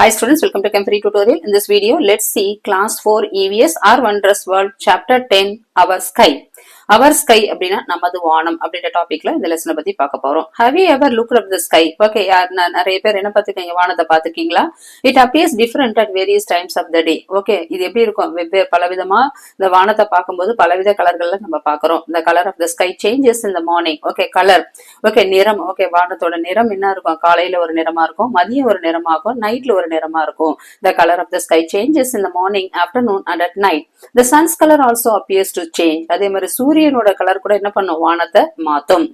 Hi students, welcome to Chem Free tutorial. In this video, let's see class 4 EVS R Wondrous World chapter 10 Our Sky. Our sky அப்படின்னா நமது வானம் அப்படின்ற டாபிக்ல இந்த லெசனை பத்தி பார்க்க போறோம். Have you ever looked up the sky? Okay, நிறைய பேர் என்ன பார்த்துருக்கீங்க, வானத்தை பார்த்துருக்கீங்களா? It appears different at various times of the day. Okay, இது எப்படி இருக்கும், வெவ்வேறு பலவிதமா இந்த வானத்தை பார்க்கும்போது பலவித கலர்கள்ல நம்ம பார்க்கிறோம். The color of the sky changes in the morning. Okay, color. Okay, நிறம். Okay, வானத்தோட நிறம் என்ன இருக்கும்? காலையில ஒரு நிறமா இருக்கும், மதியம் ஒரு நிறமா இருக்கும், நைட்ல ஒரு நிறமா இருக்கும். The color of the sky changes in the morning, afternoon and at night. The sun's color also appears to change. அதே மாதிரி சூரியனோட கலர் கூட என்ன பண்ணும், வானத்தை மாத்தும்.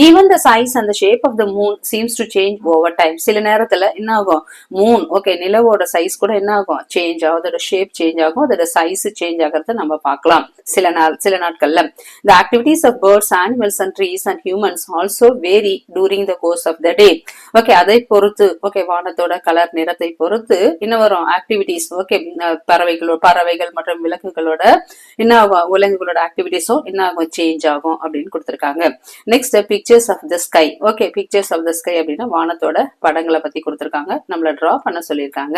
Even the size and the shape of the moon seems to change over time. சில நேரத்துல என்ன ஆகும், மூன் ஓகே நிலவோட சைஸ் கூட என்ன ஆகும், சேஞ்ச் ஆகும், அதோட ஷேப் சேஞ்ச் ஆகும், அதோட சைஸ் சேஞ்ச் ஆகிறத நம்ம பார்க்கலாம் சில நாட்கள்ல. The activities of birds, animals and trees and humans also vary during the course of the day. Okay, அதை பொறுத்து ஓகே வானத்தோட கலர் நிறத்தை பொறுத்து என்ன வரும், ஆக்டிவிட்டிஸ் ஓகே பறவைகள் மற்றும் விலங்குகளோட என்ன ஆகும், விலங்குகளோட ஆக்டிவிட்டிஸும் என்ன ஆகும், சேஞ்ச் ஆகும் அப்படின்னு கொடுத்திருக்காங்க. Next pictures of the sky. Okay, pictures of the sky அப்படின்னா வானத்தோட படங்களை பத்தி கொடுத்திருக்காங்க, நம்மள டிரா பண்ண சொல்லியிருக்காங்க.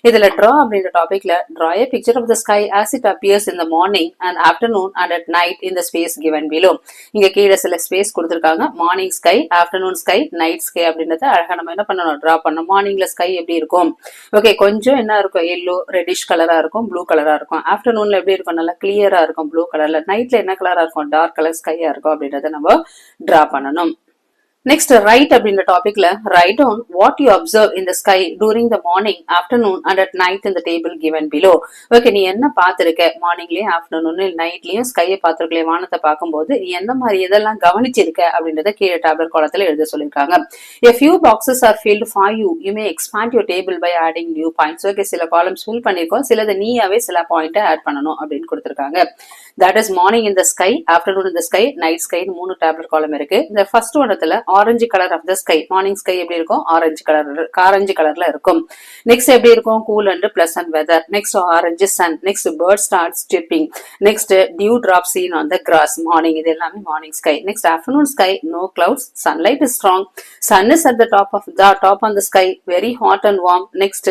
இதுல டிரா அப்படின்ற டாபிக்ல draw a picture of the sky as it appears in the morning and afternoon and at night in the space given below. இங்க கீழே சில ஸ்பேஸ் கொடுத்திருக்காங்க, morning sky, afternoon sky, night sky அப்படின்றத அழகா நம்ம என்ன பண்ணணும், டிரா பண்ணணும். மார்னிங்ல ஸ்கை எப்படி இருக்கும், ஓகே கொஞ்சம் என்ன இருக்கும், எல்லோ ரெட்டிஷ் கலரா இருக்கும், ப்ளூ கலரா இருக்கும். ஆஃப்டர்நூன்ல எப்படி இருக்கும், நல்லா கிளியரா இருக்கும் ப்ளூ கலர்ல. நைட்ல என்ன கலரா இருக்கும், டார்க் கலர் ஸ்கையா இருக்கும் அப்படின்றத நம்ம டிரா பண்ணணும். நெக்ஸ்ட் ரைட் அப்படின்ற டாபிக்ல write down what you observe in the sky during the morning, afternoon and at night in the table given below. Okay, நீ என்ன பார்த்திருக்க, மார்னிங்லயும் ஆஃப்டர்நூன் நைட்லயும் ஸ்கையை பார்த்திருக்கல, வானத்தை பார்க்கும்போது நீ எந்த மாதிரி இதெல்லாம் கவனிச்சிருக்க அப்படின்றத கீழே டேபிள் காலத்துல எழுத சொல்லியிருக்காங்க. A few boxes are filled for you. You may expand your table by adding new points. Okay, சில காலம்ஸ் ஃபில் பண்ணிருக்கோம், சிலது நீயாவே சில பாயிண்ட் ஆட் பண்ணணும் அப்படின்னு கொடுத்திருக்காங்க. That is morning in the sky, afternoon in the sky, night sky. மூணு table column இருக்கு. இந்த ஃபர்ஸ்ட் ஒன்ல orange colour of the sky, morning sky எப்படி இருக்கும், ஆரஞ்சு கலர்ல இருக்கும். நெக்ஸ்ட் எப்படி இருக்கும், cool and pleasant weather. Next orange sun. Next bird start stepping. Next dew drop seen on the grass. Morning இது எல்லாமே morning sky. Next afternoon sky, no clouds, sunlight is strong, sun is at the top on the sky, very hot and warm. Next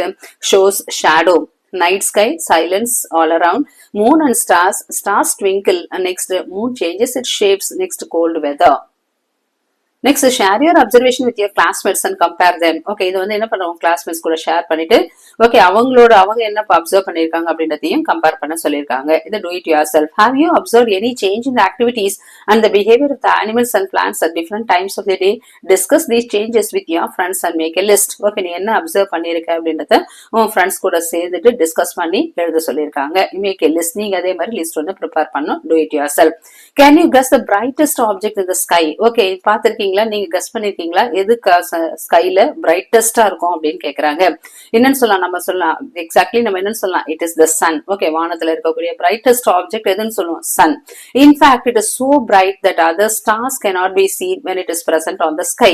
shows shadow. Night sky, silence all around, moon and stars twinkle. And next moon changes its shapes. Next cold weather. Next, share your observation with your classmates and compare them. Okay, இது வந்து என்ன பண்ணுவோம், classmates கூட share பண்ணிட்டு okay அவங்க என்ன observe பண்ணிருக்காங்க அப்படின்றதையும் கம்பேர் பண்ண சொல்லியிருக்காங்க. இது do it yourself. Have you observed any change in the activities and the behavior of the animals and plants at different times of the day? Discuss these changes with your friends and make a list. Okay, நீ என்ன observe பண்ணிருக்க அப்படின்றத உன் friends கூட சேர்ந்துட்டு discuss பண்ணி எழுத சொல்லியிருக்காங்க. Make a list. நீங்க அதே மாதிரி லிஸ்ட் வந்து ப்ரிப்பேர் பண்ணும். do it yourself. Can you guess the brightest object in the sky? Okay, பார்த்திருக்கீங்களா, நீங்க கெஸ் பண்ணிருக்கீங்களா எது ஸ்கைல பிரைட்டஸ்டா இருக்கும் அப்படின்னு கேக்குறாங்க. என்னன்னு சொல்லலாம், நம்ம சொல்லலாம் எக்ஸாக்ட்லி நம்ம என்னன்னு சொல்லலாம், it is the sun. Okay, வானத்துல இருக்கக்கூடிய பிரைட்டஸ்ட் ஆப்ஜெக்ட் எதுன்னு சொல்லுவோம், sun. In fact it is so bright that other stars cannot be seen when it is present on the sky.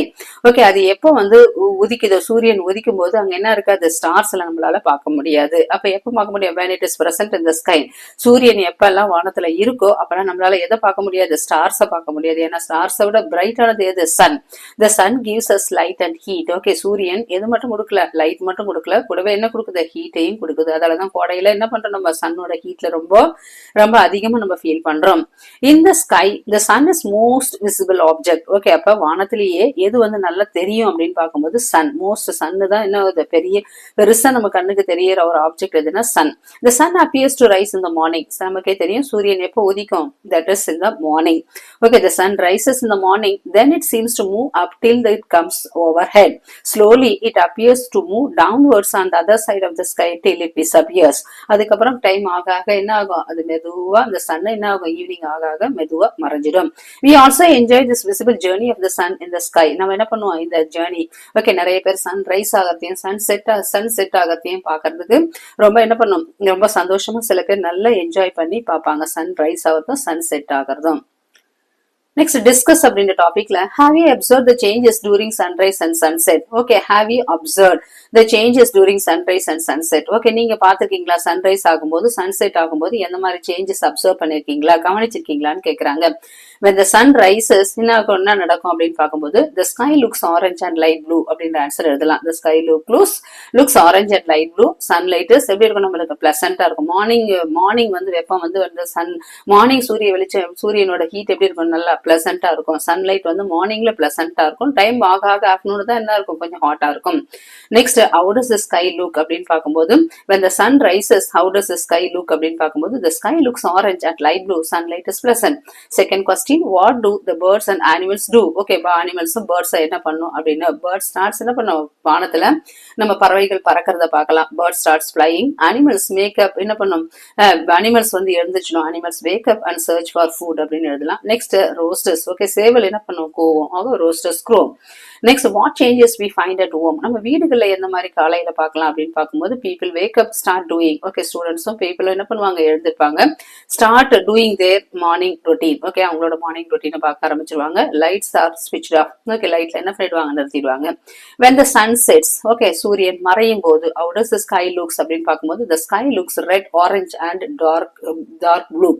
Okay, அது எப்போ வந்து உதிக்குதோ, சூரியன் உதிக்கும் போது அங்க என்ன இருக்கு, அது ஸ்டார்ஸ் எல்லாம் நம்மளால பார்க்க முடியாது. அப்ப எப்ப பார்க்க முடியும், when it is present in the sky. சூரியன் எப்ப எல்லாம் வானத்துல இருக்கோ அப்பெல்லாம் நம்மளால எதை பார்க்க முடியாது, ஸ்டார்ஸ பார்க்க முடியாது. ஏன்னா ஸ்டார்ஸை விட பிரைட்டானது எது, sun. The sun gives us light and heat. Okay, சூரியன் எது மட்டும் கொடுக்கல, லைட் மட்டும் கொடுக்கல, கூடவே என்ன கொடுக்குது, ஹீட்டையும் கொடுக்குது. அதனாலதான் கோடையில என்ன பண்றோம், நம்ம சன்னோட ஹீட்ல ரொம்ப அதிகமா நம்ம ஃபீல் பண்றோம். In the sky, the sun is most visible object. Okay, அப்ப வானத்திலேயே எது வந்து நல்லா தெரியும் அப்படின்னு பார்க்கும்போது சன். மோஸ்ட் சன்னு தான் என்ன பெருசா நம்ம கண்ணுக்கு தெரியற ஒரு ஆப்ஜெக்ட் எதுனா Sun. The sun appears to rise in the morning. நமக்கே தெரியும் சூரியன் எப்போ உதிக்கும், that is in the morning. Okay, the sun rises in the morning, then it seems to move up till it comes overhead. Slowly it appears to move downwards on the other side of the sky till it disappears. அதுக்கப்புறம் time ஆக என்ன ஆகும், அது மெதுவா அந்த Sun என்ன ஆகும், evening ஆக மெதுவா மறைஞ்சிடும். We also enjoy this visible journey of the sun in the sky. நம்ம என்ன பண்ணுவோம், இந்த ஜேர்னி ஓகே நிறைய பேர் சன் ரைஸ் ஆகத்தையும் சன் செட் ஆகத்தையும் பாக்குறதுக்கு ரொம்ப என்ன பண்ணும், ரொம்ப சந்தோஷமா சில பேர் நல்லா என்ஜாய் பண்ணி பார்ப்பாங்க, சன் ரைஸ் ஆகிறதும் சன் செட் ஆகிறதும். Next, discuss அப்படின்ற டாபிக்ல have you observed the changes during sunrise and sunset? Okay, have you observed the changes during sunrise and sunset? Okay, நீங்க பாத்துருக்கீங்களா, சன்ரைஸ் ஆகும்போது சன்செட் ஆகும்போது எந்த மாதிரி சேஞ்சஸ் அப்சர்வ் பண்ணிருக்கீங்களா, கவனிச்சிருக்கீங்களான்னு கேக்குறாங்க. when the sun rises என்ன நடக்கும் அப்படின்னு பார்க்கும்போது the sky looks orange and light blue அப்படின்ற ஆன்சர் எழுதலாம். the sky looks orange and light blue. sunlight is எப்படி இருக்கும், நம்மளுக்கு பிளசண்டா இருக்கும். மார்னிங் வந்து வெப்பம் வந்து சன் மார்னிங் சூரியனோட ஹீட் எப்படி இருக்கும், நல்லா பிளசண்டா இருக்கும். சன்லைட் வந்து மார்னிங்ல பிளசண்டா இருக்கும். டைம் ஆக ஆக ஆஃப்டர்நூன் தான் என்ன இருக்கும், கொஞ்சம் ஹாட்டா இருக்கும். Next how does the sky look அப்படின்னு பார்க்கும்போது when the sun rises how does the sky look அப்படின்னு பார்க்கும்போது the sky looks orange and light blue. sunlight is pleasant. second question, what do the birds and animals do? okay, animalsum birds என்ன பண்ணும் அப்படின்னா bird starts என்ன பண்ணும், வானத்துல நம்ம பறவைகள் பறக்கிறத பார்க்கலாம். bird starts flying. animals make up என்ன பண்ணும், animals வந்து எழுந்துச்சணும். animals wake up and search for food அப்படின்னு எழுதலாம். next roosters, okay, சேவல் என்ன பண்ணும், கூவும். ஆக roosters crow. next what changes we find at home, நம்ம வீடுகள்ல எந்த மாதிரி காலையில பார்க்கலாம் அப்படின்னு பார்க்கும்போது people wake up, start doing. okay, ஸ்டூடெண்ட்ஸும் people என்ன பண்ணுவாங்க, எழுந்திருப்பாங்க. start doing their morning routine. okay, அவங்களோட மார்னிங் ரொட்டீனை பார்க்க ஆரம்பிச்சிருவாங்க. lights are switched off. okay, லைட்ல என்ன பண்ணிடுவாங்க, நிறுத்திடுவாங்க. when the sun sets, okay, சூரியன் மறையும் போது how does the sky looks அப்படின்னு பார்க்கும்போது the sky looks red, orange and dark blue.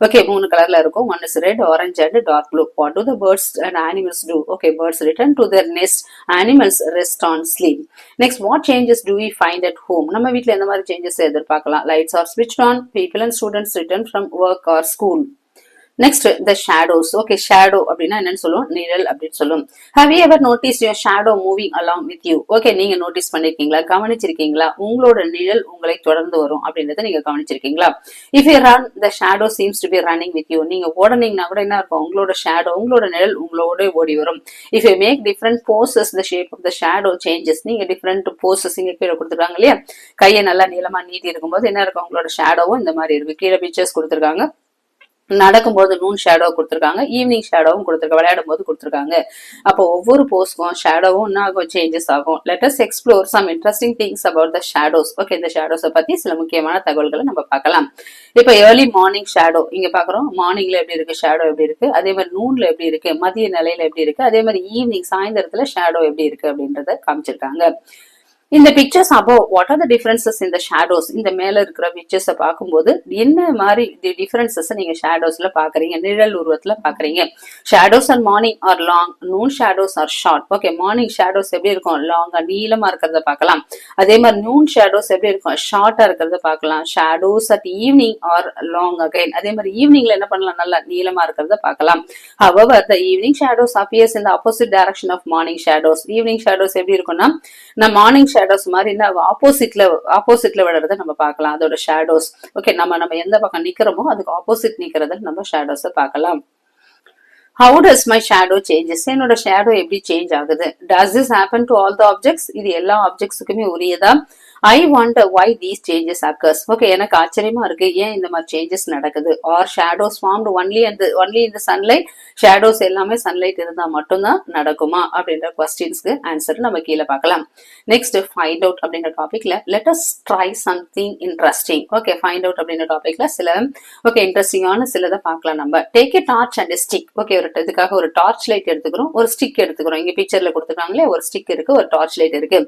okay, மூணு கலர்ல இருக்கும். one is red, orange and dark blue. what do the birds and animals do? okay, birds return to their nest. animals rest on sleep. next what changes do we find at home, நம்ம வீட்ல எந்த மாதிரி changes எதிர்பார்க்கலாம். lights are switched on. people and students return from work or school. next the shadows. okay, shadow அப்படின்னா என்னன்னு சொல்லுவோம், நிழல் அப்படின்னு சொல்லுவோம். have you ever noticed your shadow moving along with you? okay, நீங்க நோட்டீஸ் பண்ணிருக்கீங்களா, கவனிச்சிருக்கீங்களா, உங்களோட நிழல் உங்களை தொடர்ந்து வரும் அப்படின்றத நீங்க கவனிச்சிருக்கீங்களா? if you run the shadow seems to be running with you. நீங்க ஓடனீங்கன்னா கூட என்ன இருக்கும், உங்களோட ஷேடோ, உங்களோட நிழல் உங்களோட ஓடி வரும். if you make different poses the shape of the shadow changes. நீங்க different poses இங்க கீழே கொடுத்துருக்காங்க இல்லையா, கையை நல்லா நீளமா நீட்டி இருக்கும்போது என்ன இருக்கும், உங்களோட ஷேடோவும் இந்த மாதிரி இருக்கு. கீழே பிக்சர்ஸ் கொடுத்துருக்காங்க. நடக்கும்போது நூன் ஷேடோ கொடுத்துருக்காங்க, ஈவினிங் ஷேடோவும் கொடுத்துருக்காங்க, விளையாடும் போது கொடுத்துருக்காங்க. அப்போ ஒவ்வொரு போஸ்க்கும் ஷேடோவும் என்ன ஆகும், சேஞ்சஸ் ஆகும். Let us explore some interesting things about the shadows. Okay, இந்த ஷேடோஸை பத்தி சில முக்கியமான தகவல்களை நம்ம பார்க்கலாம். இப்போ ஏர்லி மார்னிங் ஷேடோ இங்க பாக்குறோம். மார்னிங்ல எப்படி இருக்கு, ஷேடோ எப்படி இருக்கு, அதே மாதிரி நூன்ல எப்படி இருக்கு, மதிய நிலையில எப்படி இருக்கு, அதே மாதிரி ஈவினிங் சாயந்தரத்துல ஷேடோ எப்படி இருக்கு அப்படின்றத காமிச்சிருக்காங்க. இந்த pictures above what are the differences in the shadows? இந்த மேல இருக்கிற பிக்சர்ஸை பார்க்கும்போது என்ன மாதிரி டிஃபரன்சஸ் நீங்க ஷேடோஸ்ல பாக்குறீங்க, நிழல் உருவத்துல பாக்குறீங்க. Shadows and morning are long, noon shadows are short. Okay, morning shadows எப்படி இருக்கும், லாங்கா நீளமா இருக்கிறத பார்க்கலாம். அதே மாதிரி நூன் ஷேடோஸ் எப்படி இருக்கும், ஷார்ட்டா இருக்கிறத பார்க்கலாம். Shadows at evening R long again. அதே மாதிரி ஈவினிங்ல என்ன பண்ணலாம், நல்லா நீளமா இருக்கிறத பார்க்கலாம். however the evening shadows appears in the opposite direction of morning shadows. Evening shadows எப்படி இருக்கும்னா, நான் மார்னிங் ஷேடோஸ் மாதிரி ஆப்போசிட்ல விழுறத நம்ம பார்க்கலாம், அதோட ஷேடோஸ். ஓகே, நம்ம எந்த பக்கம் நிக்கிறோமோ அதுக்கு ஆப்போசிட் நிக்கிறத நம்ம ஷேடோஸை பார்க்கலாம். how does my shadow changes? என்னோட ஷேடோ எப்படி சேஞ்ச் ஆகுது? does this happen to all the objects? இது எல்லா ஆப்ஜெக்ட்ஸுக்குமே உரியதா? I wonder why these changes occurs. Okay, எனக்கு ஆச்சரியமா இருக்கு, ஏன் இந்த மாதிரி சேஞ்சஸ் நடக்குது? Are shadows formed only in the sunlight? ஷேடோஸ் எல்லாமே சன்லைட் இருந்தா மட்டும்தான் நடக்குமா அப்படின்ற கொஸ்டின்ஸ்க்கு ஆன்சர் நம்ம கீழே பார்க்கலாம். நெக்ஸ்ட் ஃபைண்ட் அவுட் அப்படின்ற டாபிக்ல let us try something interesting. Okay, find out அப்படின்ற டாபிக்ல சில இன்ட்ரெஸ்டிங்கான சிலதை பார்க்கலாம். நம்ம take a torch and stick. Okay, இதுக்காக ஒரு டார்ச் லைட் எடுத்துக்கிறோம், ஒரு ஸ்டிக் எடுத்துக்கிறோம். இங்க பிக்சர்ல கொடுத்துருக்காங்களே, ஒரு ஸ்டிக் இருக்கு, ஒரு டார்ச் லைட் இருக்கு.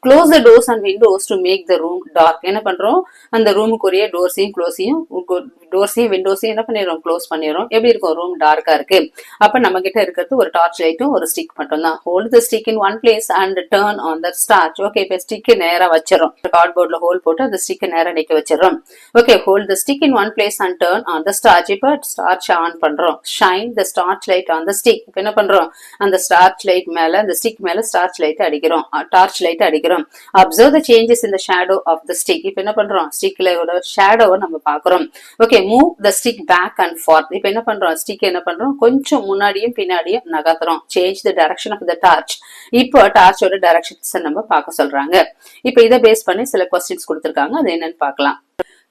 Close the doors and windows to make the room dark. என்ன பண்றோம், அந்த ரூமுக்குரிய டோர்ஸையும் விண்டோஸையும் என்ன பண்ணிடுறோம், க்ளோஸ் பண்ணிடுறோம். எப்படி இருக்கும், ரூம் டார்க்கா இருக்கு. அப்ப நம்ம கிட்ட இருக்கிறது ஒரு டார்ச் லைட்டும் ஒரு ஸ்டிக் மட்டும் தான். Hold the stick in one place and turn on the torch. Okay, இப்ப ஸ்டிக் நேரா வச்சிடறோம். கார்ட்போர்ட்ல ஹோல் போட்டு அந்த ஸ்டிக் நேரா நிக்க வச்சிடறோம். Okay, hold the stick in one place and turn on the torch. இப்ப டார்ச் ஆன் பண்றோம். Shine the torch light on the stick. இப்ப என்ன பண்றோம், அந்த டார்ச் லைட் மேல, அந்த ஸ்டிக் மேல டார்ச் லைட் அடிக்கிறோம். Observe the changes in the shadow of the stick. இப்ப என்ன பண்றோம், ஸ்டிக்ல ஷேடோவை நம்ம பாக்குறோம். Okay, move the stick back and forth. இப்ப என்ன பண்றோம், ஸ்டிக் என்ன பண்றோம், கொஞ்சம் முன்னாடியும் பின்னாடியும் நகர்த்துறோம். Change the direction of the torch. இப்போ டார்ச்சோட டைரக்ஷன்ஸ் நம்ம பார்க்க சொல்றாங்க. இப்ப இதை பேஸ் பண்ணி சில கொஸ்டின்ஸ் கொடுத்திருக்காங்க, அது என்னன்னு பார்க்கலாம்.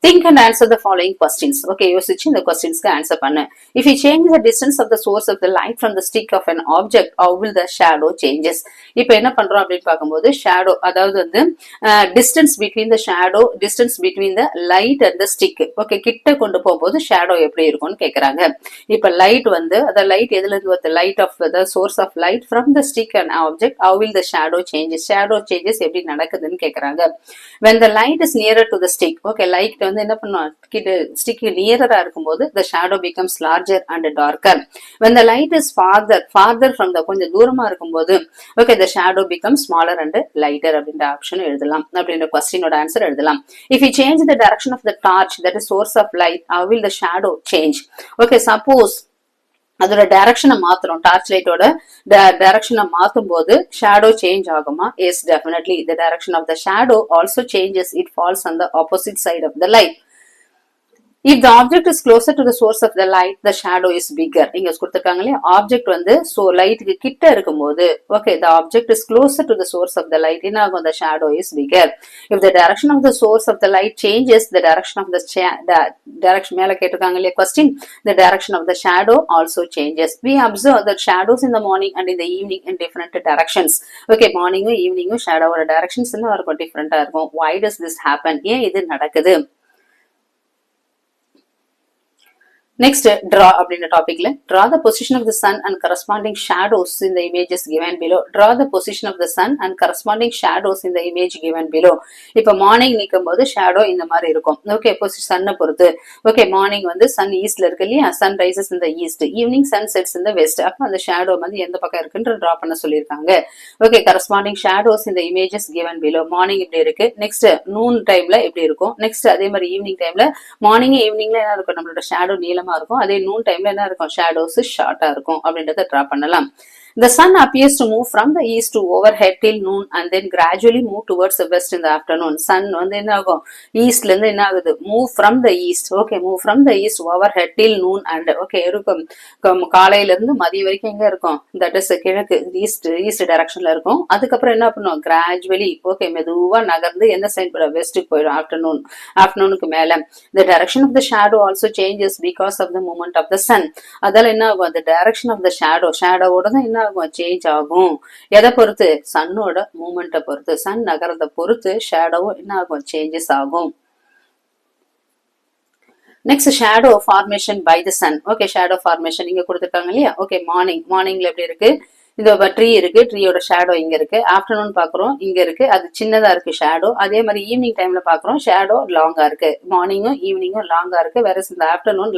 Think and answer the following questions. Okay, யோசிச்சு இந்த கொஸ்டின்ஸ்க்கு ஆன்சர் பண்ணு. If you change the distance of the source of the light from the stick of an object, how will the shadow changes? இப்போ என்ன பண்றோம் அப்படின்னு பார்க்கும்போது ஷேடோ, அதாவது வந்து distance between the light and the stick. Okay, கிட்ட கொண்டு போகும்போது ஷேடோ எப்படி இருக்கும்னு கேக்குறாங்க. இப்ப லைட் வந்து அந்த லைட் எதுல இருந்து வருது, light of the source of light from the stick and object, how will the shadow changes? Shadow changes எப்படி நடக்குதுன்னு கேக்குறாங்க. When the light is nearer to the stick, okay, light வந்து என்ன பண்ணுவோம், ஸ்டிக் நியரரா இருக்கும்போது the shadow becomes larger and darker. when the light is farther from the கொஞ்சம் தூரமா இருக்கும்போது okay the shadow becomes smaller and lighter அப்படின்ற option எழுதலாம். அப்படின்ற கொஸ்டினோட ஆன்சர் எழுதலாம். if we change the direction of the torch, that is source of light, how will the shadow change? okay suppose அதோட டைரக்ஷனை மாத்துறோம், torch லைட்டோட டைரக்ஷனை மாத்தும் போது ஷேடோ சேஞ்ச் ஆகுமா? Yes, definitely the direction of the shadow also changes. it falls on the opposite side of the light. if the object is closer to the source of the light, the shadow is bigger. இங்க கொடுத்திருக்காங்க இல்லையா, object வந்து லைட்டுக்கு கிட்ட இருக்கும்போது okay the object is closer to the source of the light, என்ன ஆகும், the shadow is bigger. if the direction of the source of the light changes, the direction of the direction மேல கேட்டிருக்காங்க இல்லையா question, the direction of the shadow also changes. we observe that shadows in the morning and in the evening in different directions. okay மார்னிங்கும் ஈவினிங்கும் ஷேடோவோட directions என்ன இருக்கும், டிஃபரெண்டா இருக்கும். why does this happen? ஏன் இது நடக்குது? Next, draw அப்படின்ற டாபிக்ல draw the position of the sun and corresponding shadows in the images given below. draw the position of the sun and corresponding shadows in the image given below. இப்ப morning நிக்கும் போது shadow இந்த மாதிரி இருக்கும். Okay, சன்னை பொறுத்து okay morning வந்து Sun ஈஸ்ட்ல இருக்கு இல்லையா, சன் ரைசஸ் இந்த ஈஸ்ட், ஈவினிங் சன் செட்ஸ் இந்த வெஸ்ட். அப்ப அந்த ஷேடோ வந்து எந்த பக்கம் இருக்குன்ற டிரா பண்ண சொல்லியிருக்காங்க. ஓகே, கரஸ்பாண்டிங் ஷேடோஸ் இந்த இமேஜஸ் கிவன் பிலோ. மார்னிங் இப்படி இருக்கு, நெக்ஸ்ட் நூன் டைம்ல இப்படி இருக்கும், நெக்ஸ்ட் அதே மாதிரி ஈவினிங் டைம்ல மார்னிங் ஈவினிங்ல என்ன இருக்கும், நம்மளோட ஷேடோ நீளமா இருக்கும், அதே நூன் டைம்ல என்ன இருக்கும், ஷேடோஸ் ஷார்ட்டா இருக்கும் அப்படின்றத டிரா பண்ணலாம். The sun appears to move from the east to overhead till noon and then gradually move towards the west in the afternoon. Sun வந்து என்ன ஆகும், ஈஸ்ட்ல இருந்து என்ன ஆகுது, move from the east. okay move from the east overhead till noon and okay இருக்கும் காலையில இருந்து மதியம் வரைக்கும் எங்க இருக்கும், that is கிழக்கு ஈஸ்ட் டைரக்ஷன்ல இருக்கும். அதுக்கப்புறம் என்ன பண்ணும், gradually okay மெதுவா நகர்ந்து எந்த சைட் வெஸ்ட்டுக்கு போயிடும் ஆஃப்டர்நூனுக்கு மேல. the direction of the shadow also changes because of the movement of the sun. அதால என்ன ஆகும், the direction of the ஷேடோவோட தான் என்ன சேஞ்ச் ஆகும், எதை பொறுத்து, சன்னோட மூமெண்ட்டை பொறுத்து, சன் நகரத்தை பொறுத்து ஷேடோவும் என்ன ஆகும், சேஞ்சஸ் ஆகும். Next shadow formation by the sun. Okay, shadow formation இங்க கொடுத்துருக்காங்க இல்லையா. ஓகே, மார்னிங்ல எப்படி இருக்கு, இந்த ட்ரீ இருக்கு, ட்ரீயோட ஷேடோ இங்க இருக்கு. ஆஃப்டர்நூன் பாக்குறோம் இங்க இருக்கு, அது சின்னதா இருக்கு ஷேடோ. அதே மாதிரி ஈவினிங் டைம்ல பாக்குறோம் ஷேடோ லாங்கா இருக்கு, மார்னிங்கும் ஈவினிங்கும் லாங்கா இருக்கு. வேற இந்த ஆஃப்டர்நூன்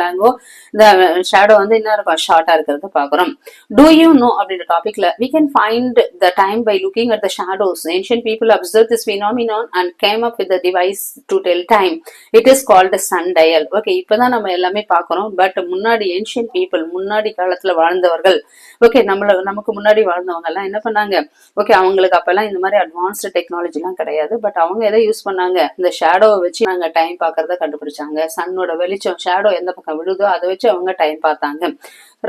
இந்த ஷேடோ வந்து என்ன இருக்கும், ஷார்ட்டா இருக்கிறது பாக்குறோம். டூ யூ நோ அப்படின்ற டாபிக்ல we can find the time by looking at the shadows. ancient people observed this phenomenon and came up with the device to tell time. it is called a sundial. Okay, இப்பதான் நம்ம எல்லாமே பாக்குறோம், but முன்னாடி ancient people, முன்னாடி காலத்துல வாழ்ந்தவர்கள், okay நமக்கு முன்னாடி வாழ்ந்தவங்க எல்லாம் என்ன பண்ணாங்க, ஓகே அவங்களுக்கு அப்பெல்லாம் இந்த மாதிரி அட்வான்ஸ்டு டெக்னாலஜி எல்லாம் கிடையாது, பட் அவங்க எதை யூஸ் பண்ணாங்க, இந்த ஷேடோவை வச்சு நாங்க டைம் பாக்குறத கண்டுபிடிச்சாங்க. சன்னோட வெளிச்சம் ஷேடோ எந்த பக்கம் விழுதோ அதை வச்சு அவங்க டைம் பார்த்தாங்க.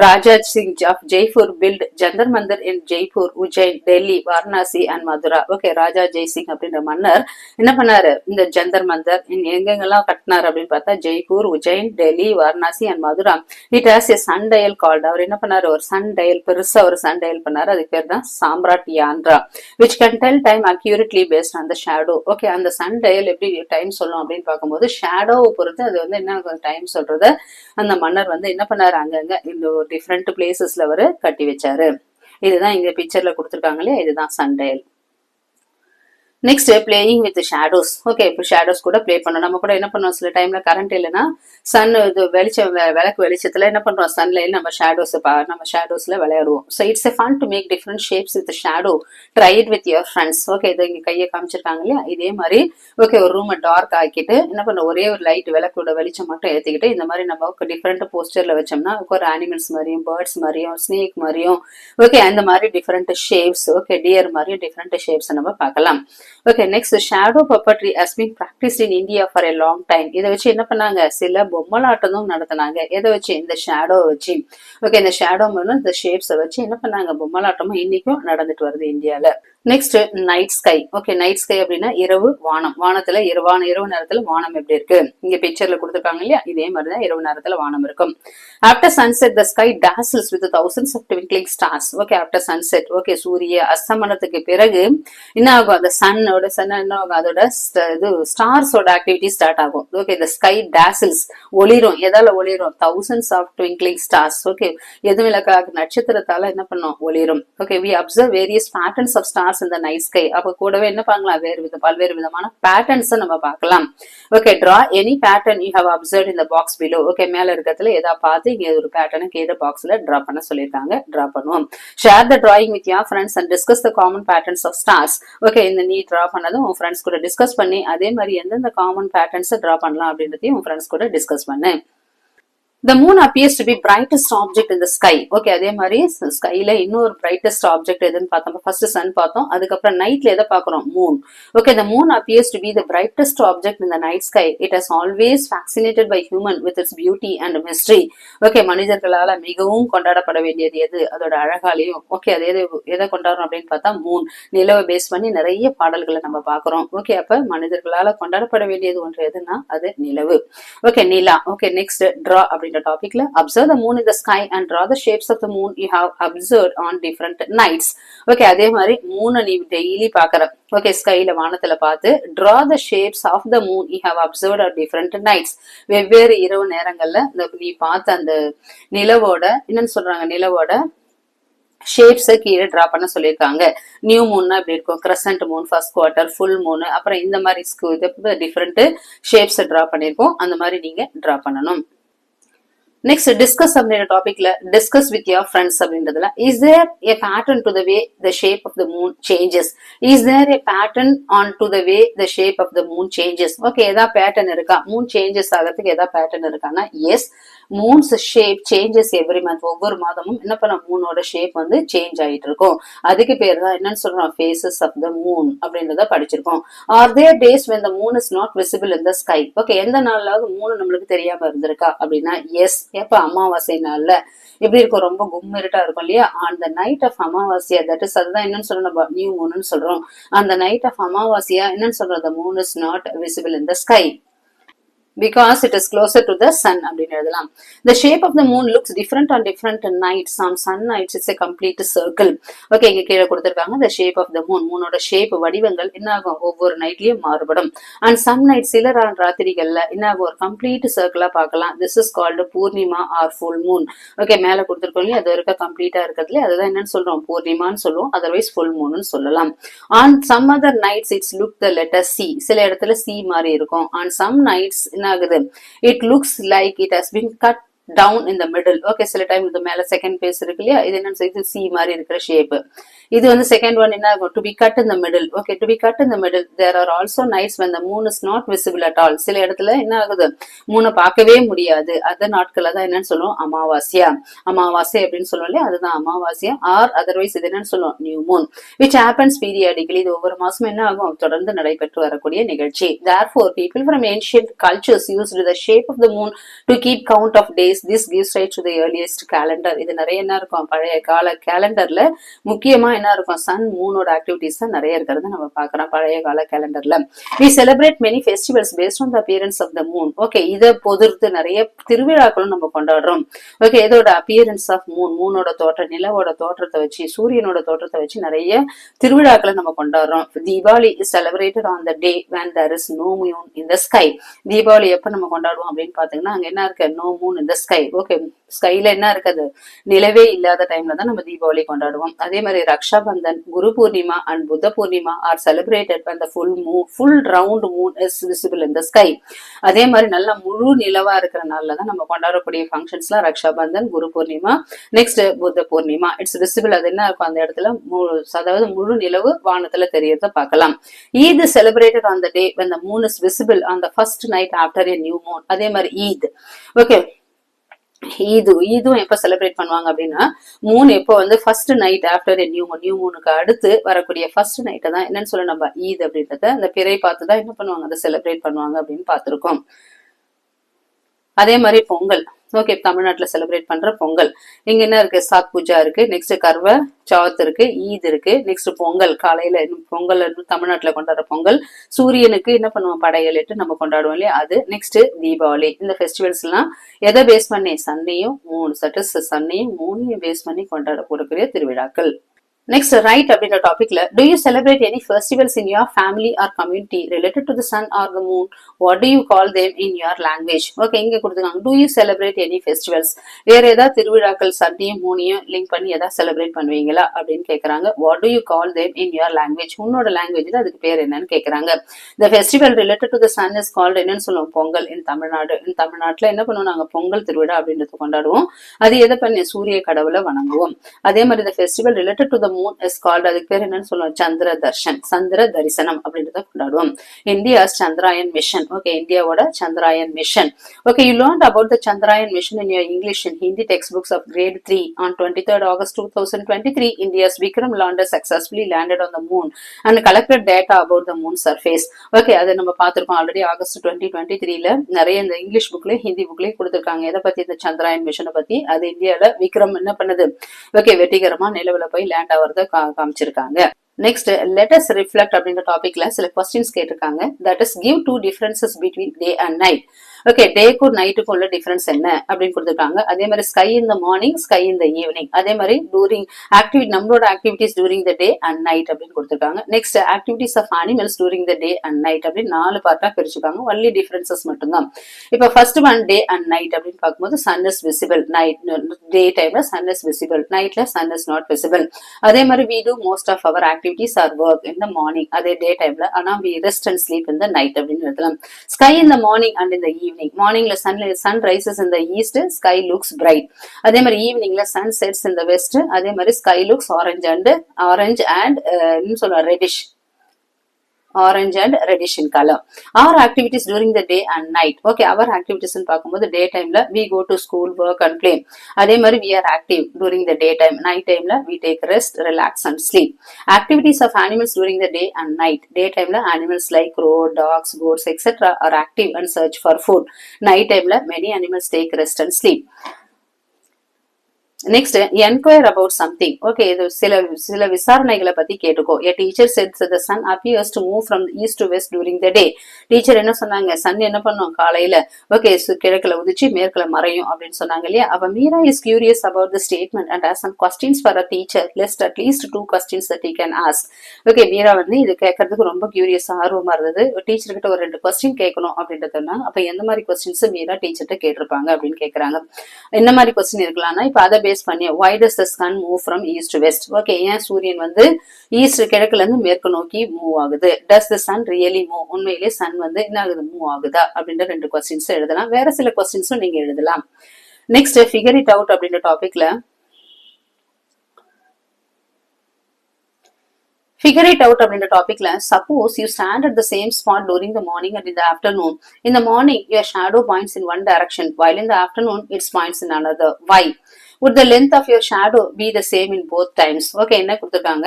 Raja Singh of Jaipur built Jantar Mantar in Jaipur, Ujjain, Delhi, Varanasi and Mathura. Okay, Raja Jai Singh அப்படின்ற மன்னர் என்ன பண்ணாரு, இந்த ஜந்தர் மந்தர் எங்கெங்கெல்லாம் கட்டினார் அப்படின்னு பார்த்தா Jaipur, Ujjain, Delhi, Varanasi and Mathura. It has a sun dial called. அவர் என்ன பண்ணாரு, ஒரு சன் டயல், பெருசா ஒரு சன் டயல் பண்ணாரு, அதுக்கு பேர் தான் Samrat யான்ரா, which can tell time accurately based on the shadow. Okay, அந்த சன் டயல் எப்படி டைம் சொல்லும் அப்படின்னு பார்க்கும்போது ஷேடோவை பொறுத்து அது வந்து என்ன டைம் சொல்றத அந்த மன்னர் வந்து என்ன பண்ணாரு, அங்கங்க இந்த டிஃப்ரெண்ட் பிளேசஸ்ல அவரு கட்டி வச்சாரு. இதுதான் இங்க பிக்சர்ல கொடுத்துருக்காங்க இல்லையா, இதுதான் sundial. Next playing with shadows. Okay, இப்போ ஷேடோஸ் கூட பிளே பண்ணணும். நம்ம கூட என்ன பண்ணுவோம், சில டைம்ல கரண்ட் இல்லைன்னா சன் இது விளக்கு வெளிச்சத்துல என்ன பண்றோம், சன்லைட் நம்ம ஷேடோஸ்ல விளையாடுவோம். So it's a fun to make different shapes with shadow. Try it with your friends. Okay, இதை இங்க கையை காமிச்சிருக்காங்க இல்லையா, இதே மாதிரி ஓகே ஒரு ரூமை டார்க் ஆக்கிட்டு என்ன பண்ண, ஒரே ஒரு லைட் விளக்கோட வெளிச்சம் மட்டும் ஏற்றிக்கிட்டு இந்த மாதிரி நம்ம டிஃப்ரெண்ட் போஸ்டர்ல வச்சோம்னா ஒரு அனிமல்ஸ் மாதிரியும், பேர்ட்ஸ் மாதிரியும், ஸ்னேக் மாதிரியும், ஓகே அந்த மாதிரி டிஃப்ரெண்ட் ஷேப்ஸ், ஓகே டியர் மாதிரியும் டிஃப்ரெண்ட் ஷேப்ஸ் நம்ம பார்க்கலாம். Okay, next shadow puppetry has been practised in India for a long time. இதை வச்சு என்ன பண்ணாங்க, சில பொம்மலாட்டமும் நடத்தினாங்க. எதை வச்சு, இந்த ஷேடோவை வச்சு. ஓகே, இந்த ஷேடோ மூலம் இந்த ஷேப்ஸை வச்சு என்ன பண்ணாங்க, பொம்மலாட்டமும் இன்னைக்கும் நடந்துட்டு வருது இந்தியால. Next night sky. Okay, night sky அப்படின்னா இரவு வானம். வானத்துல இரவு நேரத்துல வானம் எப்படி இருக்கு, இங்க பிக்சர்ல கொடுத்துருக்காங்க இல்லையா, இதே மாதிரிதான் இரவு நேரத்துல வானம் இருக்கும். After sunset the sky dazzles with thousands of twinkling stars. Okay, after sunset okay சூரிய அஸ்தமனத்துக்கு பிறகு என்ன ஆகும், அந்த சன்னோட என்ன ஆகும், அதோட இது ஸ்டார்ஸோட ஆக்டிவிட்டி ஸ்டார்ட் ஆகும். ஓகே, the sky dazzles ஒளிரும். எதால ஒளிரும், thousands of twinkling stars. Okay, எதுவும் நட்சத்திரத்தால என்ன பண்ணும், ஒளிரும். Okay, we observe various patterns of stars stars இந்த நைட் ஸ்கை. அப்ப கூடவே என்ன பார்க்கலாம், பல்வேறு விதமான பேட்டர்ன்ஸ் நம்ம பார்க்கலாம். Okay, draw any pattern you have observe in the box below. Okay, மேல இருக்கிறதுல ஏதா பார்த்து இங்க ஒரு பேட்டர்னை கீழே பாக்ஸ்ல டிரா பண்ண சொல்லியிருக்காங்க, டிரா பண்ணுவோம். Share the drawing with your friends and discuss the common patterns of stars. Okay, இந்த நீ டிரா பண்ணதும் உன் ஃப்ரெண்ட்ஸ் கூட டிஸ்கஸ் பண்ணி அதே மாதிரி எந்தெந்த காமன் பேட்டர்ன்ஸ் டிரா பண்ணலாம் அப்படின்றதையும் உன் ஃப்ரெண்ட்ஸ் கூட டிஸ்கஸ் பண்ணு. The moon appears to be brightest object in the sky. Okay, அதே மாதிரி ஸ்கைல இன்னொரு brightest object எதுன்னு பார்த்தோம். ஃபர்ஸ்ட் சன் பார்த்தோம், அதுக்கப்புறம் நைட்ல எதை பார்க்கிறோம், Moon. Okay, the moon appears to be the brightest object in the night sky. It has always fascinated by human with its beauty and mystery. Okay, மனிதர்களால மிகவும் கொண்டாடப்பட வேண்டியது எது, அதோட அழகாலையும். ஓகே, அது எதை கொண்டாடுறோம் அப்படின்னு பார்த்தா மூன். நிலவை பேஸ் பண்ணி நிறைய பாடல்களை நம்ம பார்க்கிறோம். ஓகே, அப்ப மனிதர்களால கொண்டாடப்பட வேண்டியது ஒன்று எதுன்னா அது நிலவு. ஓகே, நிலா. ஓகே, நெக்ஸ்ட் டிரா அப்படின்னு டாபிக்ல observe the moon in the sky and draw the shapes of the moon you have observed on different nights. Okay, அதே மாதிரி மூணை நீ டெய்லி பாக்குற. ஓகே, ஸ்கைல வானத்துல பார்த்து draw the shapes of the moon you have observed on different nights. வெவ்வேறு இரவு நேரங்கள்ல நீ பார்த்த அந்த நிலவோட என்னன்னு சொல்றாங்க, நிலவோட ஷேப்ஸ் கீழே டிரா பண்ண சொல்லியிருக்காங்க. நியூ மூன்னா இப்படி இருக்கும், crescent Moon, first quarter, full Moon, அப்புறம் இந்த மாதிரி டிஃப்ரெண்ட் ஷேப்ஸ் டிரா பண்ணிருக்கோம். அந்த மாதிரி நீங்க டிரா பண்ணணும். நெக்ஸ்ட் டிஸ்கஸ் அப்படின்ற டாபிக்ல டிஸ்கஸ் வித் யுவர் ஃப்ரெண்ட்ஸ் அப்படின்றதுல is there a pattern to the way the shape of the moon changes. Is there a pattern on to the way the shape of the moon changes. Okay, ஏதா pattern இருக்கா, moon changes ஆகிறதுக்கு ஏதா pattern இருக்கானா, yes. Moon's shape changes every month. ஒவ்வொரு மாதமும் என்ன பண்ண மூனோட shape வந்து சேஞ்ச் ஆயிட்டு இருக்கும். அதுக்கு பேர் தான் என்னன்னு சொல்றோம், ஃபேசஸ் ஆஃப் த மூன் அப்படின்றத படிச்சிருக்கோம். Are there days when the moon is not visible in the sky. ஓகே, எந்த நாளாவது மூணு நம்மளுக்கு தெரியாம இருந்திருக்கா அப்படின்னா எஸ். எப்ப அமாவாசை நாள்ல எப்படி இருக்கும், ரொம்ப கும்மிருட்டா இருக்கும் இல்லையா, அந்த நைட் ஆஃப் அமாவாசையா, தட் இஸ் அதுதான் என்னன்னு சொல்றோம், நியூ மூன்னு சொல்றோம். அந்த நைட் ஆஃப் அமாவாசையா என்னன்னு சொல்றோம், the moon is not visible in the sky because it is closer to the sun அப்படின்னு எழுதலாம். The shape of the moon looks different on different nights. On sun nights it's a complete circle. Okay, இங்க கீழே கொடுத்திருக்காங்க the shape of the moon. மூனோட shape வடிவங்கள் என்ன ஆகும், ஒவ்வொரு நைட்லயும் மாறுபடும். and some nights சில ராத்திரிகள்ல என்ன ஆகும், ஒரு கம்ப்ளீட் சர்க்கிளா பார்க்கலாம். this is called Purnima or full moon. Okay, மேல கொடுத்திருக்கோம் இல்லையா, அது வரைக்கும் கம்ப்ளீட்டா இருக்கிறதுல அதுதான் என்னன்னு சொல்றோம், பூர்ணிமான்னு சொல்லுவோம், அதர்வைஸ் ஃபுல் மூன்னு சொல்லலாம். on some other nights it's look the letter C. சில இடத்துல C மாதிரி இருக்கும். on some nights ஆகுது, it looks like it has been cut down in the middle. Okay, சில டைம் இது மேல செகண்ட் பேஸ் இருக்கு இல்லையா, இது என்ன, இது சி மாதிரி இருக்கிற ஷேப். இது வந்து செகண்ட் ஒன் என்ன ஆகும், to be cut in the middle. Okay, to be cut in the middle. There are also nights when the moon is not visible at all. சில இடத்துல என்ன ஆகுது, மூணை பார்க்கவே முடியாது. அந்த நாட்கள்ல தான் என்னன்னு சொல்லுவோம், அமாவாசையா. அமாவாசை அப்படின்னு சொல்லுவோம் இல்லையா, அதுதான் அமாவாசையா. ஆர் அதர்வைஸ் இது என்னன்னு சொல்லுவோம், new Moon, which happens periodically. இது ஒவ்வொரு மாசமும் என்ன ஆகும், தொடர்ந்து நடைபெற்று வரக்கூடிய நிகழ்ச்சி. therefore people from ancient cultures used the shape of the moon to keep count of days. This gives rise to the earliest calendar. இது நிறைய என்ன இருக்கும், பழைய கால கேலண்டர்ல முக்கியமா என்ன இருக்கும், சன் மூனோட ஆக்டிவிட்டிஸ் தான் நிறைய இருக்கிறது நம்ம பார்க்கலாம் பழைய கால கேலண்டர்ல. we celebrate many festivals based on the appearance of the moon. Okay, இதை பொறுத்து நிறைய திருவிழாக்களும் நம்ம கொண்டாடுறோம். ஓகே, இதோட appearance of moon, மூனோட தோற்றம், நிலவோட தோற்றத்தை வச்சு, சூரியனோட தோற்றத்தை வச்சு நிறைய திருவிழாக்களை நம்ம கொண்டாடுறோம். Deepavali is celebrated on the day when there is no moon in the sky. Deepavali எப்ப நம்ம கொண்டாடுவோம் அப்படின்னு பாத்தீங்கன்னா, அங்க என்ன இருக்கு, no moon in the sky. Okay, ஸ்கைல என்ன இருக்குது, நிலவே இல்லாத டைம்ல தான் நம்ம தீபாவளி கொண்டாடுவோம். அதே மாதிரி ரக்ஷாபந்தன், குரு Purnima and Buddha Purnima are celebrated when the full round moon is visible in the sky. அதே மாதிரி நல்ல முழு நிலவா இருக்கிற நாள்ல தான் நம்ம கொண்டாடக்கூடிய ஃபங்க்ஷன்ஸ்லாம் Rakshabandhan, Guru Purnima, next Buddha Purnima. It's visible, அது என்ன இருக்கும், அந்த இடத்துல அதாவது முழு நிலவு வானத்துல தெரியறத பார்க்கலாம். Eid celebrated on the day when the moon is visible on the first night after a new moon. அதே மாதிரி ஈத். ஓகே, இதுவும் எப்ப செலிப்ரேட் பண்ணுவாங்க அப்படின்னா, மூன் எப்போ வந்து ஃபர்ஸ்ட் நைட் ஆஃப்டர் நியூ மூனுக்கு அடுத்து வரக்கூடிய ஃபர்ஸ்ட் நைட்டை தான் என்னன்னு சொல்ல நம்ம ஈத் அப்படின்றத அந்த பிறை பார்த்துதான் என்ன பண்ணுவாங்க, அதை செலிப்ரேட் பண்ணுவாங்க அப்படின்னு பார்த்திருக்கோம். அதே மாதிரி பொங்கல். ஓகே, தமிழ்நாட்டுல செலிப்ரேட் பண்ற பொங்கல். இங்க என்ன இருக்கு, சாத் பூஜா இருக்கு, நெக்ஸ்ட் கர்வ சௌத் இருக்கு, ஈத் இருக்கு, நெக்ஸ்ட் பொங்கல். காலையில பொங்கல் தமிழ்நாட்டுல கொண்டாடுற பொங்கல், சூரியனுக்கு என்ன பண்ணுவோம், படையல் இட்டு நம்ம கொண்டாடுவோம் இல்லையா, அது. நெக்ஸ்ட் தீபாவளி. இந்த ஃபெஸ்டிவல்ஸ் எல்லாம் எதை பேஸ் பண்ணி, சன்னையும் மூணையும் பேஸ் பண்ணி கொண்டாடக்கூடிய திருவிழாக்கள். Next, right அப்படின்ற டாபிக்ல do you celebrate any festivals in your family or community related to the sun or the moon? What do you call them in your language? Okay, இங்க கொடுத்துருக்காங்க do you celebrate any festivals? வேற ஏதாவது திருவிழாக்கள் சன்னையும் மூணையும் link பண்ணி ஏதாவது celebrate பண்ணுவீங்களா அப்படின்னு கேக்குறாங்க. What do you call them in your language? உன்னோட லாங்குவேஜ்ல அதுக்கு பேர் என்னன்னு கேக்குறாங்க. The festival related to the sun is called என்னன்னு சொல்லுவோம் பொங்கல் in தமிழ்நாடு. in தமிழ்நாட்டுல என்ன பண்ணுவோம் நாங்க பொங்கல் திருவிழா அப்படின்றத கொண்டாடுவோம். அது எதை பண்ணி சூரிய கடவுளை வணங்குவோம். அதே மாதிரி the festival related to the moon is called அதுக்கு பேர் என்னன்னு சொல்லுவோம் சந்திர தர்ஷன் சந்திர தரிசனம் அப்படின்றத கொண்டாடுவோம். India's Chandrayaan mission. Okay, இந்தியாவோட Chandrayaan mission. Okay, you learned about the Chandrayaan mission in your English and Hindi textbooks of grade 3 on 23rd August 2023. India's Vikram lander successfully landed on the moon and collected data about the moon surface. Okay, அதை நம்ம பார்த்திருக்கோம் already August 2023ல நிறைய இந்த English புக்ல ஹிந்தி புக்லயே கொடுத்திருக்காங்க. எதை பத்தி இந்த சந்திராயன் மிஷனை பத்தி அது இந்தியால விக்ரம் என்ன பண்ணுது ஓகே வெற்றிகரமா நிலவுல போய் லேண்ட் ஆவறத காமிச்சிருக்காங்க. நெக்ஸ்ட் let us reflect அப்படின்ற டாபிக்ல சில கொஸ்டின்ஸ் கேட்டிருக்காங்க. that is give two differences between day and night. Okay டேக்கும் நைட்டுக்கும் உள்ள டிஃபரன்ஸ் என்ன அப்படின்னு கொடுத்துருக்காங்க. அதே மாதிரி sky in the morning sky in the evening. அதே மாதிரி டூரிங் ஆக்டிவிட்டி நம்மளோட activities during the day and night அப்படின்னு கொடுத்துருக்காங்க. Next activities of animals during the day and night அப்படின்னு 4 பார்ட்டா பிரிச்சுக்காங்க. ஒன்லி டிஃபரன்சஸ் மட்டும்தான். இப்போ first one day and night அப்படின்னு பார்க்கும்போது sun is visible night day டைம்ல சன் இஸ் விசிபிள் நைட்ல சன் இஸ் நாட் விசிபிள். அதே மாதிரி we do most of our activities or work in the morning அதே டே டைம்ல ஆனா we rest and sleep in the night அப்படின்னு எழுதலாம். Sky in the morning and in the evening. மார்னிங்ல sun rises in the east, sky looks bright. அதே மாதிரி ஈவினிங்ல sun sets in the west. அதே மாதிரி sky looks orange and reddish in color. Our activities during the day and night. Okay, our activities in பார்க்கும்போது டே டைம்ல we go to school, work and play. அதே மாதிரி we are active during the day time. Night timeல we take rest, relax and sleep. Activities of animals during the day and night. Day timeல animals like crow, dogs, goats, etc. are active and search for food. Night timeல many animals take rest and sleep. Next, enquire about something. Okay, இது சில விசாரணைகளை பத்தி கேட்டுக்கோ. A teacher said that the sun appears to move from the east to west during the day. Teacher என்ன சொன்னாங்க Sun என்ன பண்ணும் காலையில ஓகே கிழக்குல உதிச்சு மேற்குல மறையும் அப்படின்னு சொன்னாங்க இல்லையா. அப்ப Meera is curious about the statement and has some questions for a teacher. List at least 2 questions that he can ask. Okay Meera வந்து இது கேட்கறதுக்கு ரொம்ப கியூரியஸ் ஆர்வமா இருந்தது. டீச்சர் கிட்ட ஒரு 2 கொஸ்டின் கேட்கணும் அப்படின்றது சொன்னாங்க. அப்ப எந்த மாதிரி கொஸ்டின்ஸ் மீரா டீச்சர்கிட்ட கேட்டிருப்பாங்க அப்படின்னு கேக்குறாங்க. என்ன மாதிரி கொஸ்டின் இருக்கலாம்னா இப்ப அதை பண்ணி why does the sun move from east to west? Okay ஏன் சூரியன் வந்து ஈஸ்ட் கிழக்குல இருந்து மேற்கு நோக்கி மூவ் ஆகுது. does the sun really move? உண்மையிலேயே சன் வந்து என்ன ஆகுது மூவ் ஆகுதா அப்படின்ற 2 கொஸ்டின்ஸ் எழுதலாம். வேற சில கொஸ்டின்ஸும் நீங்க எழுதலாம். நெக்ஸ்ட் figure it out அப்படின்ற டாபிக்ல Figure it out அப்படின்ற டாபிக்ல suppose you stand at the same spot during the morning and in the afternoon. In the morning your shadow points in one direction while in the afternoon it points in another. Why? Would the length of your shadow be the same in both times? Okay, என்ன கொடுத்திருக்காங்க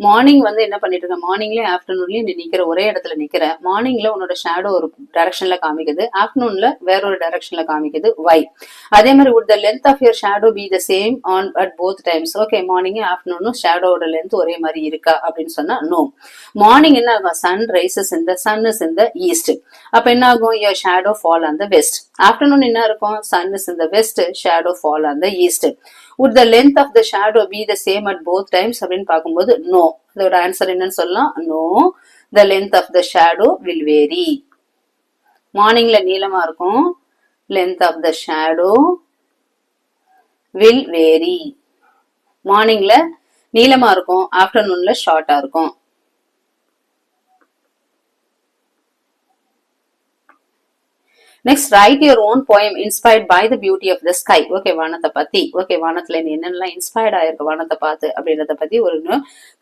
morning வந்து என்ன பண்ணிட்டு இருக்க மார்னிங்லயும் ஆஃப்டர்நூன்லயும் நீ நிக்கிற ஒரே இடத்துல நிக்கிற. மார்னிங்ல உன்னோட ஷேடோ ஒரு டைரக்ஷன்ல காமிக்குது, ஆஃப்டர்நூன்ல வேற ஒரு டைரக்ஷன்ல காமிக்குது. Why? அதே மாதிரி would the length of your shadow be the same on at both times? Okay, morning ஆஃப்டர்நூனும் ஷேடோவோட லென்த் ஒரே மாதிரி இருக்கா அப்படின்னு சொன்னா நோ. மார்னிங் என்ன ஆகும் sun rises in the sun is in the east. அப்ப என்ன ஆகும் your shadow fall on the west. Afternoon என்ன இருக்கும் sun is in the west, shadow fall on the east. Would the length of the shadow be the same at both times அப்படின்னு பார்க்கும்போது no. அதோட answer என்னன்னு சொல்லலாம் no. The length of the shadow will vary. மார்னிங்ல நீளமா இருக்கும், length of the shadow will vary. மார்னிங்ல நீளமா இருக்கும், ஆஃப்டர்நூன்ல ஷார்ட்டா இருக்கும். Next, write your own poem inspired by the beauty of the sky. Okay, வானத்தை பத்தி ஓகே வானத்துல என்னென்னலாம் இன்ஸ்பயர்ட் ஆயிருக்கு வானத்தை பார்த்து அப்படின்றத பத்தி ஒரு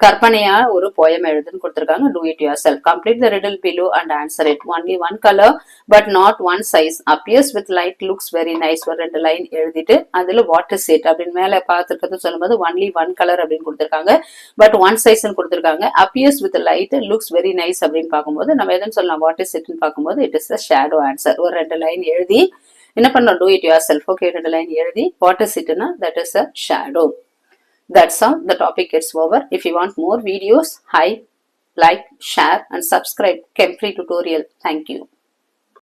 கற்பனையா ஒரு poem எழுதுன்னு கொடுத்திருக்காங்க. Do it yourself. Complete the riddle below and answer it. Only one color but not one size appears with light, looks very nice. ஒரு 2 லைன் எழுதிட்டு அதுல what is it அப்படின்னு மேல பார்த்திருக்கிறது சொல்லும்போது only one color அப்படின்னு கொடுத்திருக்காங்க. but one size ன்னு கொடுத்திருக்காங்க. appears with light, looks very nice அப்படின்னு பார்க்கும்போது நம்ம எதுன்னு சொல்லலாம் what is it ன்னு பார்க்கும்போது it is the shadow answer. ஒரு 2 லைன் எழுதி என்ன பண்ணலாம் do it yourself. okay 2 line எழுதி what is it னா that is a shadow. That's how the topic gets over. If you want more videos, like, share and subscribe Chem Free Tutorial. Thank you.